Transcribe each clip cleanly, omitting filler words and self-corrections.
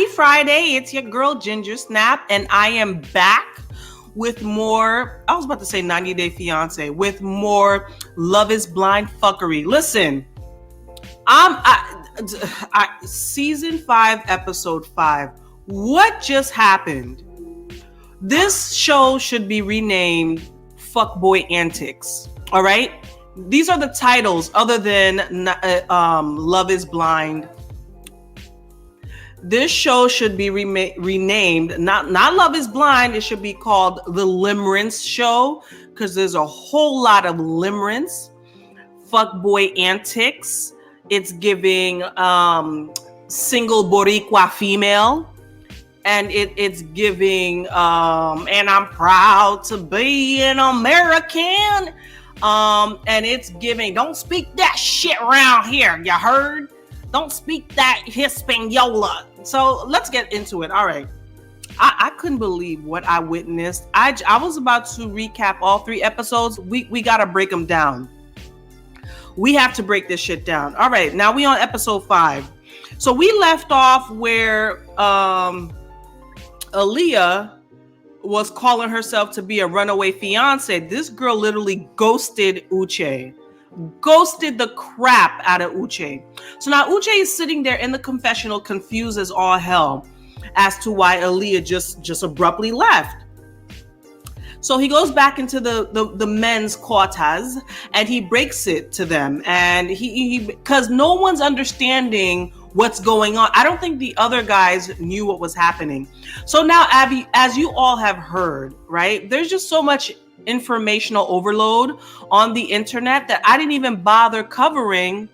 Happy Friday. It's your girl Ginger Snap, and I am back with more, I was about to say 90 Day Fiance, with more Love is Blind fuckery. Listen, season 5, episode 5. What just happened? This show should be renamed Fuckboy Antics. All right? These are the titles other than Love is Blind. This show should be renamed, not Love is Blind. It should be called The Limerence Show, because there's a whole lot of limerence. Fuckboy Antics. It's giving single Boricua Female. And it's giving, and I'm proud to be an American. And it's giving, don't speak that shit around here, you heard? Don't speak that Hispaniola. So let's get into it. All right. I couldn't believe what I witnessed. I was about to recap all 3 episodes. We got to break them down. We have to break this shit down. All right. Now we on episode 5. So we left off where Aaliyah was calling herself to be a runaway fiance. This girl literally ghosted Uche. Ghosted the crap out of Uche. So now Uche is sitting there in the confessional, confused as all hell as to why Aaliyah just abruptly left. So he goes back into the men's quarters and he breaks it to them, and he because no one's understanding what's going on. I don't think the other guys knew what was happening. So now, Abby, as you all have heard, right, there's just so much informational overload on the internet that I didn't even bother covering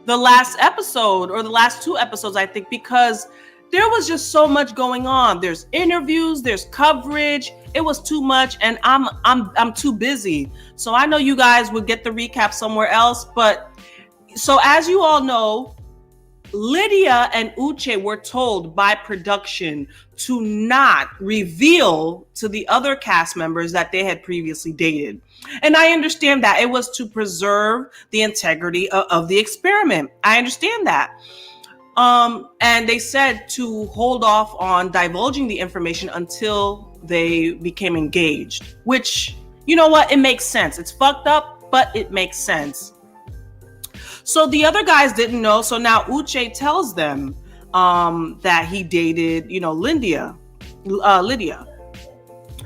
the last episode or the last 2 episodes, I think, because there was just so much going on. There's interviews, there's coverage. It was too much, and I'm too busy. So I know you guys would get the recap somewhere else, but so as you all know, Lydia and Uche were told by production to not reveal to the other cast members that they had previously dated. And I understand that. It was to preserve the integrity of the experiment. I understand that. And they said to hold off on divulging the information until they became engaged, which, you know what? It makes sense. It's fucked up, but it makes sense. So the other guys didn't know. So now Uche tells them that he dated, Lydia.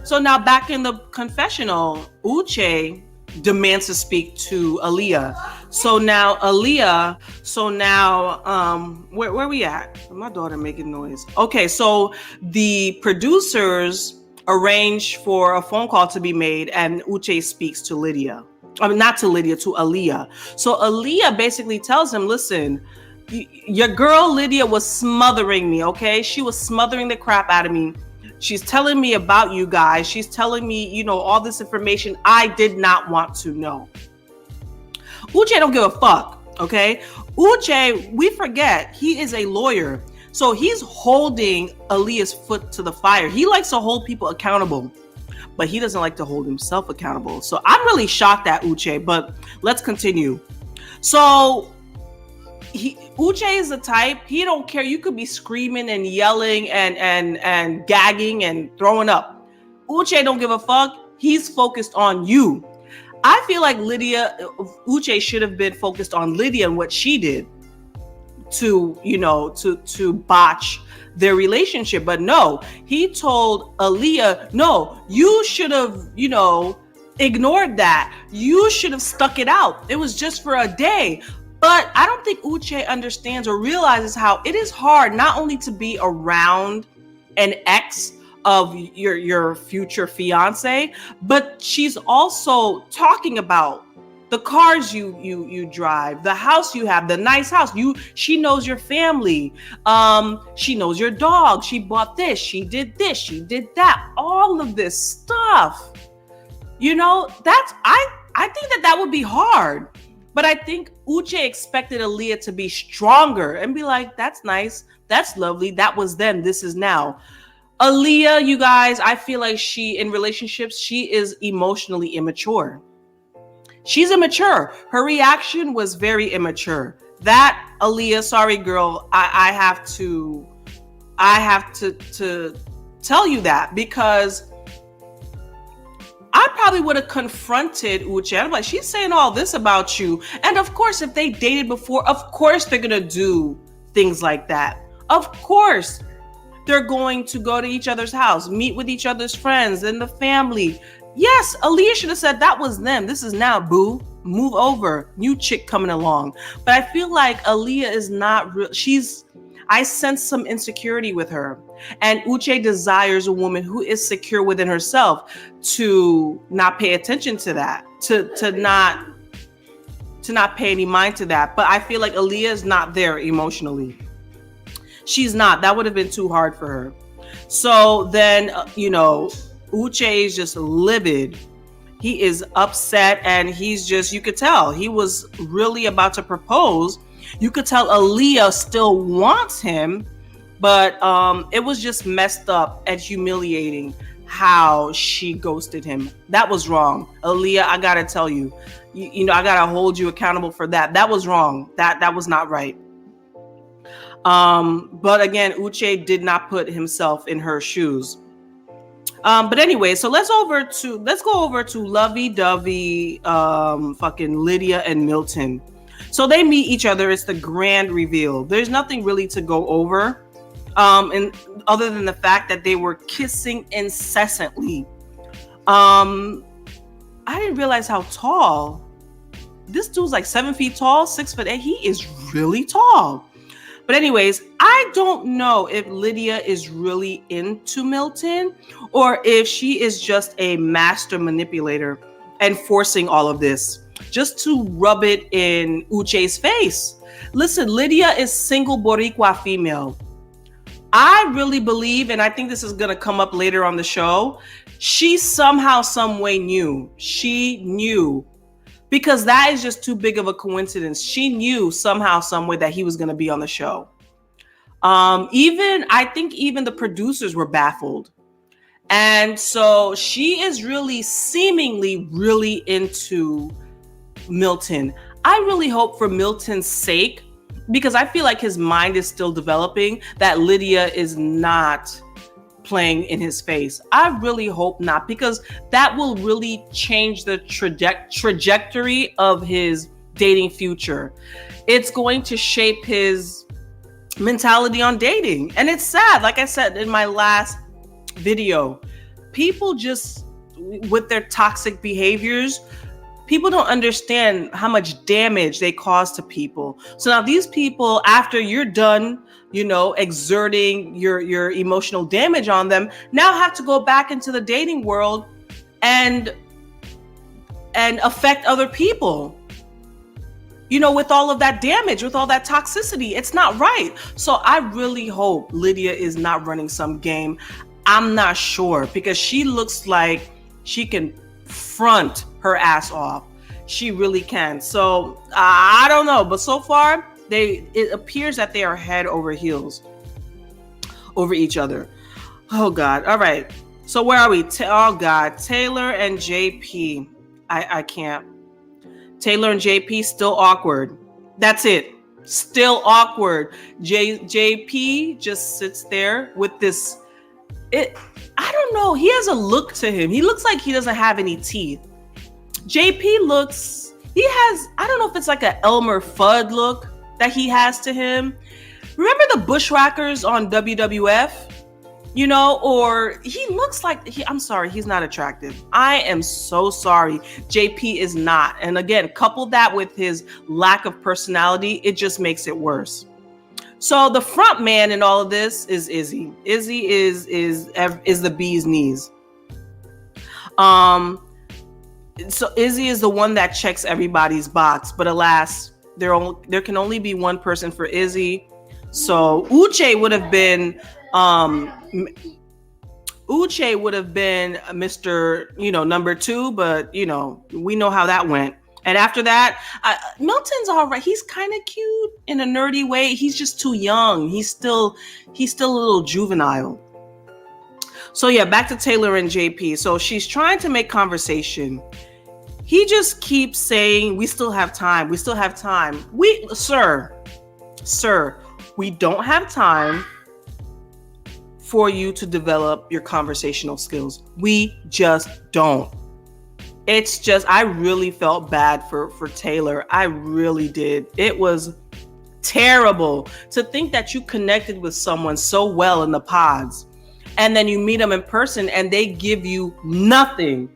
So now back in the confessional, Uche demands to speak to Aaliyah. So now where we at? My daughter making noise. Okay, so the producers arrange for a phone call to be made, and Uche speaks to Lydia. I mean, not to Lydia, to Aaliyah. So Aaliyah basically tells him, listen, your girl Lydia was smothering me, okay? She was smothering the crap out of me. She's telling me about you guys. She's telling me, all this information I did not want to know. Uche don't give a fuck, okay? Uche, we forget, he is a lawyer. So he's holding Aaliyah's foot to the fire. He likes to hold people accountable, but he doesn't like to hold himself accountable. So I'm really shocked at Uche, but let's continue. So Uche is the type, he don't care. You could be screaming and yelling and gagging and throwing up. Uche don't give a fuck. He's focused on you. I feel like Uche should have been focused on Lydia and what she did to botch their relationship. But no, he told Aaliyah, no, you should have, ignored that. You should have stuck it out. It was just for a day. But I don't think Uche understands or realizes how it is hard not only to be around an ex of your future fiance, but she's also talking about the cars you drive, the house you have, the nice house. She knows your family. She knows your dog. She bought this. She did this. She did that. All of this stuff. I think that would be hard. But I think Uche expected Aaliyah to be stronger and be like, that's nice. That's lovely. That was then. This is now. Aaliyah, you guys, I feel like in relationships, she is emotionally immature. She's immature. Her reaction was very immature. That, Aaliyah, sorry, girl, I I have to tell you that, because I probably would have confronted Uche. I'm like, she's saying all this about you. And of course, if they dated before, of course they're going to do things like that. Of course, they're going to go to each other's house, meet with each other's friends and the family. Yes, Aaliyah should have said that was them. This is now, boo. Move over. New chick coming along. But I feel like Aaliyah is not real. I sense some insecurity with her. And Uche desires a woman who is secure within herself to not pay attention to that, to not pay any mind to that. But I feel like Aaliyah is not there emotionally. She's not. That would have been too hard for her. So then, Uche is just livid. He is upset, and he's just, you could tell he was really about to propose. You could tell Aaliyah still wants him, but it was just messed up and humiliating how she ghosted him. That was wrong. Aaliyah, I gotta tell you, I gotta hold you accountable for that. That was wrong. That was not right. But again, Uche did not put himself in her shoes. But anyway, so let's go over to lovey-dovey, fucking Lydia and Milton. So they meet each other. It's the grand reveal. There's nothing really to go over, and other than the fact that they were kissing incessantly. I didn't realize how tall this dude's, like 7 feet tall, 6'8". He is really tall. But anyways, I don't know if Lydia is really into Milton or if she is just a master manipulator and forcing all of this just to rub it in Uche's face. Listen, Lydia is single Boricua female. I really believe, and I think this is going to come up later on the show, she somehow, some way knew. She knew. Because that is just too big of a coincidence. She knew somehow, some way that he was going to be on the show. I think even the producers were baffled. And so she is really seemingly really into Milton. I really hope for Milton's sake, because I feel like his mind is still developing, that Lydia is not playing in his face. I really hope not, because that will really change the trajectory of his dating future. It's going to shape his mentality on dating. And it's sad, like I said in my last video, people just, with their toxic behaviors, people don't understand how much damage they cause to people. So now these people, after you're done, exerting your emotional damage on them, now have to go back into the dating world and affect other people, with all of that damage, with all that toxicity. It's not right. So I really hope Lydia is not running some game. I'm not sure, because she looks like she can front her ass off. She really can. So I don't know, but so far it appears that they are head over heels over each other. Oh God. All right. So where are we? Oh God. Taylor and JP. I can't. Taylor and JP still awkward. That's it. Still awkward. JP just sits there with this. I don't know. He has a look to him. He looks like he doesn't have any teeth. JP I don't know if it's like an Elmer Fudd look that he has to him. Remember the Bushwhackers on WWF? Or he looks like, I'm sorry, he's not attractive. I am so sorry. JP is not. And again, couple that with his lack of personality, it just makes it worse. So the front man in all of this is Izzy. Izzy is the bee's knees. So Izzy is the one that checks everybody's box, but alas, there can only be one person for Izzy. So Uche would have been Mr. number 2, but we know how that went. And after that, Milton's all right. He's kind of cute in a nerdy way. He's just too young. He's still a little juvenile. So yeah, back to Taylor and JP. So she's trying to make conversation. He just keeps saying, we still have time. We still have time. Sir, we don't have time. for you to develop your conversational skills. We just don't. It's just, I really felt bad for Taylor. I really did. It was terrible to think that you connected with someone so well in the pods, and then you meet them in person and they give you nothing.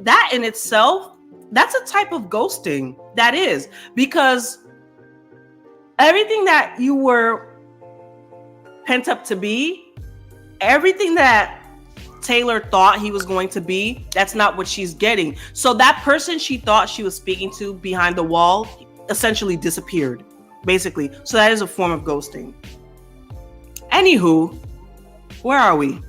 That in itself, that's a type of ghosting. That is, because everything that you were pent up to be, everything that Taylor thought he was going to be, that's not what she's getting. So that person she thought she was speaking to behind the wall essentially disappeared, basically. So that is a form of ghosting. Anywho, where are we?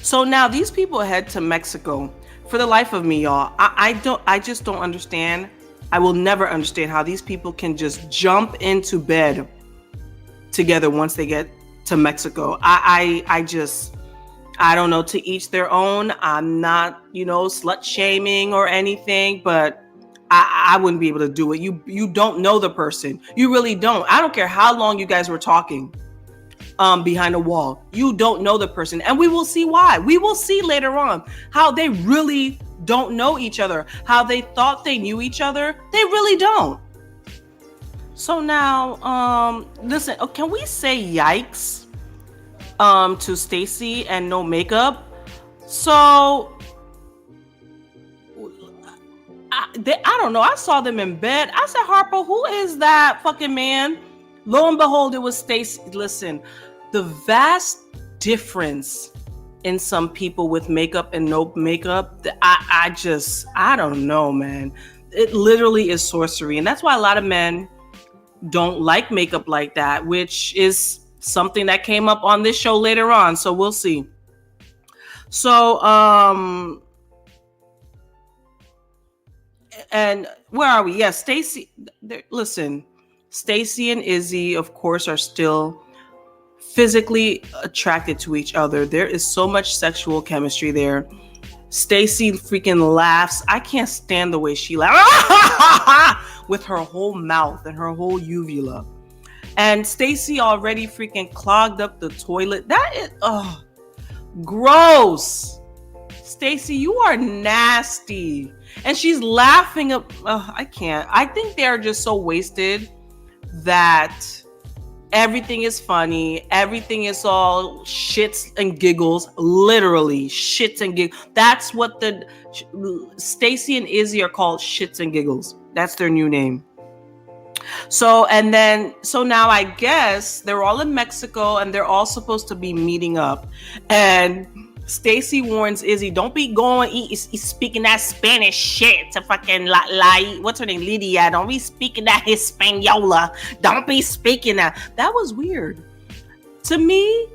So now these people head to Mexico. For the life of me, y'all, I just don't understand. I will never understand how these people can just jump into bed together once they get to Mexico. I don't know, to each their own. I'm not, slut shaming or anything, but I wouldn't be able to do it. You don't know the person. You really don't. I don't care how long you guys were talking behind a wall. You don't know the person. And we will see why. We will see later on how they really don't know each other. How they thought they knew each other. They really don't. So now, listen, can we say yikes to Stacy and no makeup? So I don't know. I saw them in bed. I said, Harper, who is that fucking man? Lo and behold, it was Stacy. Listen, the vast difference in some people with makeup and no makeup, I don't know, man. It literally is sorcery. And that's why a lot of men don't like makeup like that, which is something that came up on this show later on. So we'll see. So, and where are we? Yeah, Stacy. Listen, Stacy and Izzy, of course, are still physically attracted to each other. There is so much sexual chemistry there. Stacy freaking laughs. I can't stand the way she laughs with her whole mouth and her whole uvula. And Stacy already freaking clogged up the toilet. That is, gross. Stacy, you are nasty. And she's laughing up. I can't. I think they're just so wasted that everything is funny. Everything is all shits and giggles. Literally shits and giggles. That's what the Stacy and Izzy are called, shits and giggles. That's their new name. So now I guess they're all in Mexico and they're all supposed to be meeting up. And Stacy warns Izzy, don't be going speaking that Spanish shit to fucking what's her name, Lydia. Don't be speaking that Hispaniola. Don't be speaking that. That was weird. To me,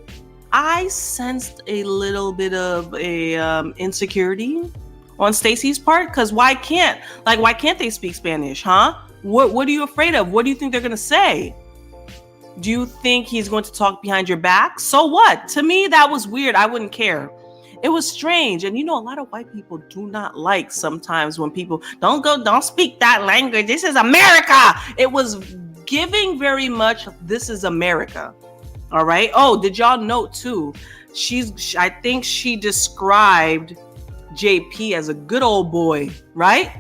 I sensed a little bit of a insecurity on Stacy's part, because why can't they speak Spanish, huh? What are you afraid of? What do you think they're gonna say? Do you think he's going to talk behind your back? So what? To me, that was weird. I wouldn't care. It was strange. And a lot of white people do not like sometimes when people don't speak that language. This is America. It was giving very much, this is America. All right. Oh, did y'all note too? I think she described JP as a good old boy, right?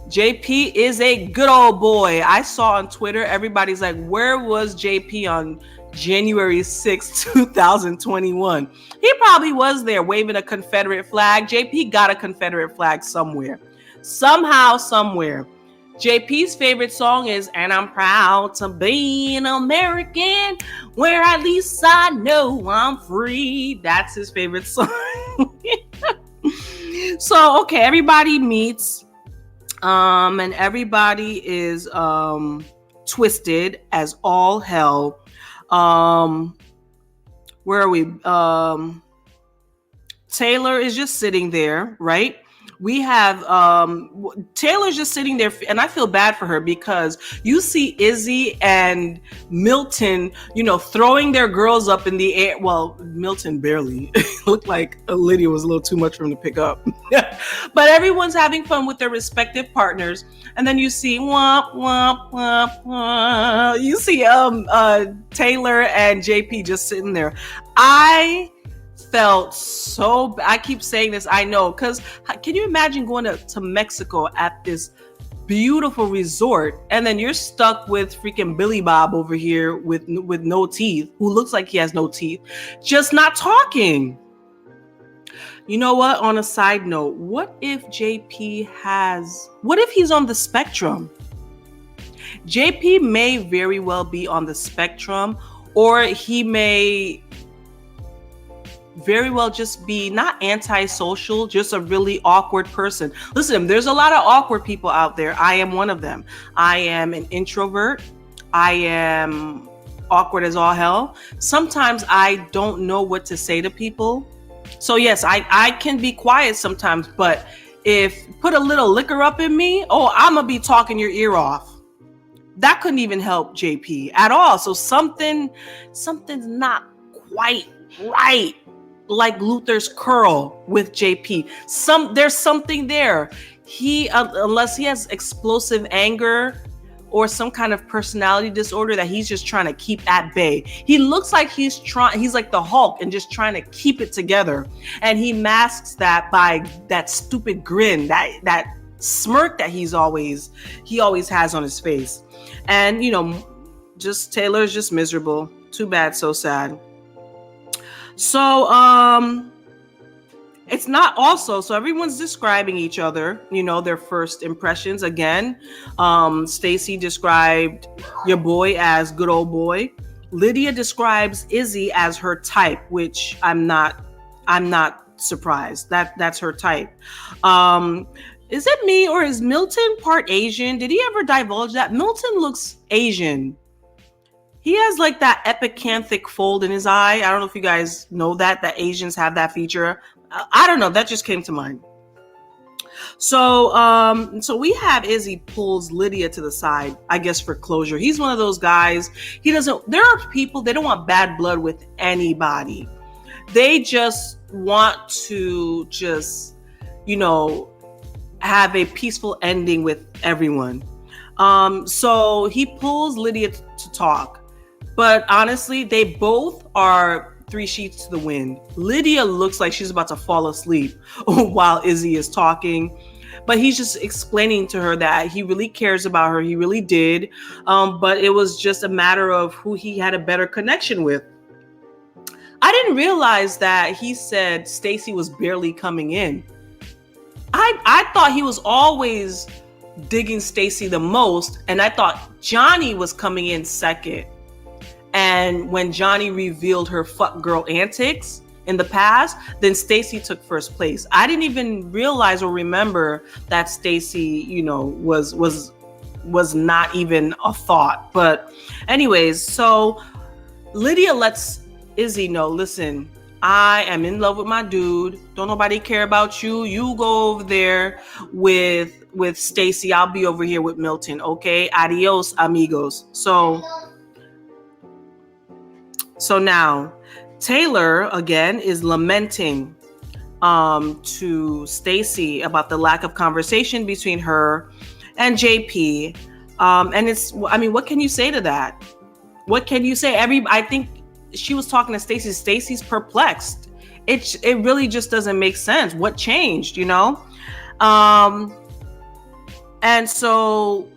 JP is a good old boy. I saw on Twitter, everybody's like, where was JP on January 6, 2021? He probably was there waving a Confederate flag. JP got a Confederate flag somewhere. Somehow, somewhere. JP's favorite song is "And I'm Proud to Be an American, where at least I know I'm free." That's his favorite song. So, okay, everybody meets. And everybody is twisted as all hell. Where are we? Taylor is just sitting there, right? we have Taylor's just sitting there, and I feel bad for her because you see Izzy and Milton, throwing their girls up in the air. Well, Milton barely. Looked like Lydia was a little too much for him to pick up. But everyone's having fun with their respective partners, and then you see womp womp womp womp. You see Taylor and JP just sitting there. I felt so, I keep saying this, I know, because can you imagine going to Mexico at this beautiful resort, and then you're stuck with freaking Billy Bob over here with no teeth, who looks like he has no teeth, just not talking. You know what? On a side note, what if he's on the spectrum? JP may very well be on the spectrum, or he may very well just be not antisocial, just a really awkward person. Listen, there's a lot of awkward people out there. I am one of them. I am an introvert. I am awkward as all hell. Sometimes I don't know what to say to people. So yes, I can be quiet sometimes, but if put a little liquor up in me, I'm gonna be talking your ear off. That couldn't even help JP at all. So something's not quite right. Like Luther's curl with JP. There's something there. He, unless he has explosive anger or some kind of personality disorder that he's just trying to keep at bay. He looks like he's like the Hulk and just trying to keep it together. And he masks that by that stupid grin, that smirk that he always has on his face. And, just Taylor's just miserable. Too bad, so sad. So, it's not also, so everyone's describing each other, their first impressions. Again, Stacy described your boy as good old boy. Lydia describes Izzy as her type, which I'm not surprised. That's her type. Is it me, or is Milton part Asian? Did he ever divulge that? Milton looks Asian. He has like that epicanthic fold in his eye. I don't know if you guys know that Asians have that feature. I don't know. That just came to mind. So we have Izzy pulls Lydia to the side, I guess, for closure. He's one of those guys. There are people, they don't want bad blood with anybody. They just want to have a peaceful ending with everyone. So he pulls Lydia to talk. But honestly, they both are 3 sheets to the wind. Lydia looks like she's about to fall asleep while Izzy is talking. But he's just explaining to her that he really cares about her. He really did. But it was just a matter of who he had a better connection with. I didn't realize that he said Stacy was barely coming in. I thought he was always digging Stacy the most. And I thought Johnny was coming in second. And when Johnny revealed her fuck girl antics in the past, then Stacy took first place. I didn't even realize or remember that Stacy, was not even a thought. But anyways, so Lydia lets Izzy know, listen, I am in love with my dude. Don't nobody care about you. You go over there with Stacy. I'll be over here with Milton. Okay. Adios, amigos. So now Taylor again is lamenting to Stacy about the lack of conversation between her and JP. And what can you say to that? What can you say? I think she was talking to Stacy. Stacy's perplexed. It really just doesn't make sense. What changed, And so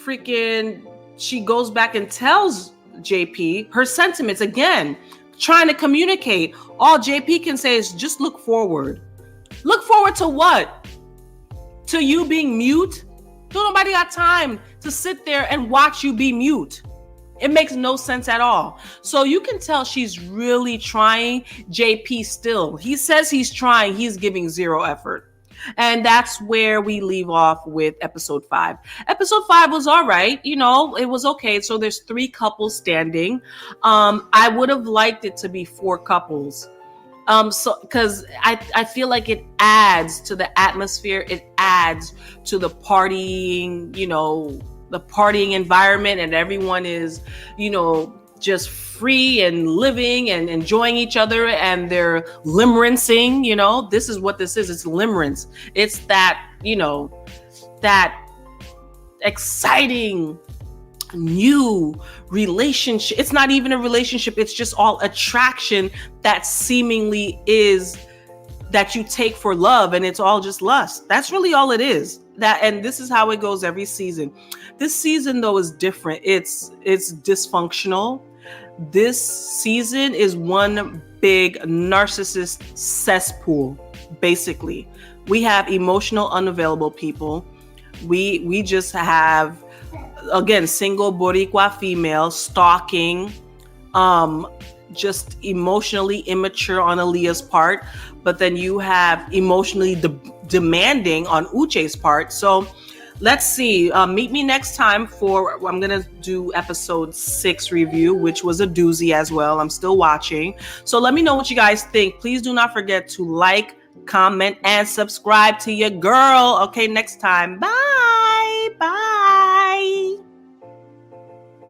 freaking she goes back and tells JP her sentiments again, trying to communicate. All JP can say is just look forward. Look forward to what? To you being mute? Don't nobody got time to sit there and watch you be mute. It makes no sense at all. So you can tell she's really trying. JP still, he says he's trying. He's giving zero effort. And that's where we leave off with episode 5. Episode 5 was all right. It was okay. So there's 3 couples standing. I would have liked it to be 4 couples. So because I feel like it adds to the atmosphere, it adds to the partying, the partying environment, and everyone is, just free and living and enjoying each other, and they're limerancing. This is what this is. It's limerence. It's that, that exciting new relationship. It's not even a relationship. It's just all attraction that seemingly is that you take for love, and it's all just lust. That's really all it is. And this is how it goes every season. This season though is different. It's dysfunctional. This season is one big narcissist cesspool. Basically, we have emotional unavailable people. We just have, again, single Boricua female stalking, just emotionally immature on Aaliyah's part, but then you have emotionally demanding on Uche's part. So let's see. Meet me next time I'm going to do episode 6 review, which was a doozy as well. I'm still watching. So let me know what you guys think. Please do not forget to like, comment, and subscribe to your girl. Okay, next time. Bye.